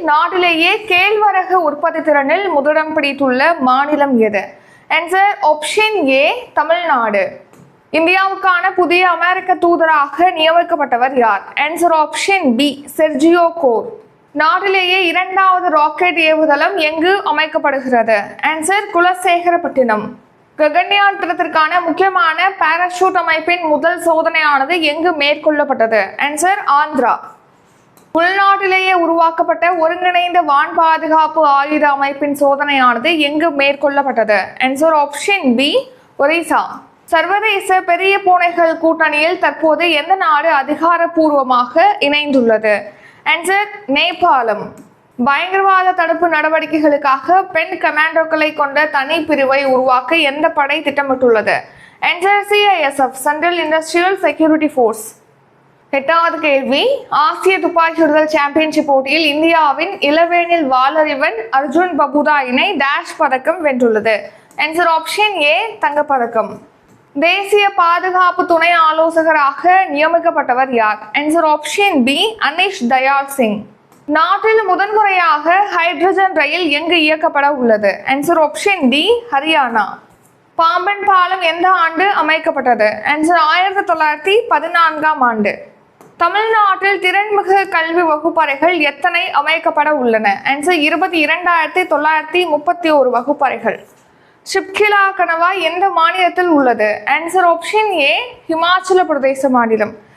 நாட்டிலேயே கேழ்வரகு உற்பத்தி திறனில் முதலிடம் பிடித்துள்ள மாநிலம் எது? Answer option A Tamil Nadu. இந்தியாவுக்கான புதிய அமெரிக்க தூதராக நியமிக்கப்பட்டவர் யார்? Answer option B Sergio Gor. நாட்டிலேயே இரண்டாவது ராக்கெட் ஏவுதளம் எங்கு அமைக்கப்படுகிறது? ஆன்சர் குலசேகரப்பட்டினம். ககன்யான் திட்டத்திற்கான முக்கியமான பாராசூட் அமைப்பின் முதல் சோதனையானது எங்கு மேற்கொள்ளப்பட்டது? ஆன்சர் ஆந்திரா. உள்நாட்டிலேயே உருவாக்கப்பட்ட ஒருங்கிணைந்த வான் பாதுகாப்பு ஆயுத அமைப்பின் சோதனையானது எங்கு மேற்கொள்ளப்பட்டது? Answer option B Orissa. சர்வதேச பெரிய பூனைகள் கூட்டணியில் தற்போது எந்த நாடு அதிகாரப்பூர்வமாக இணைந்துள்ளது? ஆன்சர் நேபாளம். பயங்கரவாத தடுப்பு நடவடிக்கைகளுக்காக பெண் கமாண்டோக்களை கொண்ட தனி பிரிவை உருவாக்க எந்த படை திட்டமிட்டுள்ளது? Answer CISF central industrial security force. எட்டாவது கேள்வி, ஆசிய துப்பாக்கி சுடுதல் சாம்பியன்ஷிப் போட்டியில் இந்தியாவின் இளவேனில் வாளறிவன் அர்ஜுன் பபுதா இணை டேஷ் பதக்கம் வென்றுள்ளது? ஆன்சர் ஆப்ஷன் ஏ தங்கப்பதக்கம். தேசிய பாதுகாப்பு துணை ஆலோசகராக நியமிக்கப்பட்டவர் யார்? Answer option B Anish Dayal Singh. நாட்டில் முதன்முறையாக ஹைட்ரஜன் ரயில் எங்கு இயக்கப்பட உள்ளது? Answer option D Haryana. Pamban பாலம் எந்த ஆண்டு அமைக்கப்பட்டது? ஆன்சர் 1914ஆம் ஆண்டு. தமிழ்நாட்டில் திறன்மிகு கல்வி வகுப்பறைகள் எத்தனை அமைக்கப்பட உள்ளன? ஆன்சர் 22,931 வகுப்பறைகள். ஷிப்கிலா கணவாய் எந்த மாநிலத்தில் உள்ளது? ஆன்சர் ஆப்ஷன் ஏ ஹிமாச்சல பிரதேச மாநிலம்.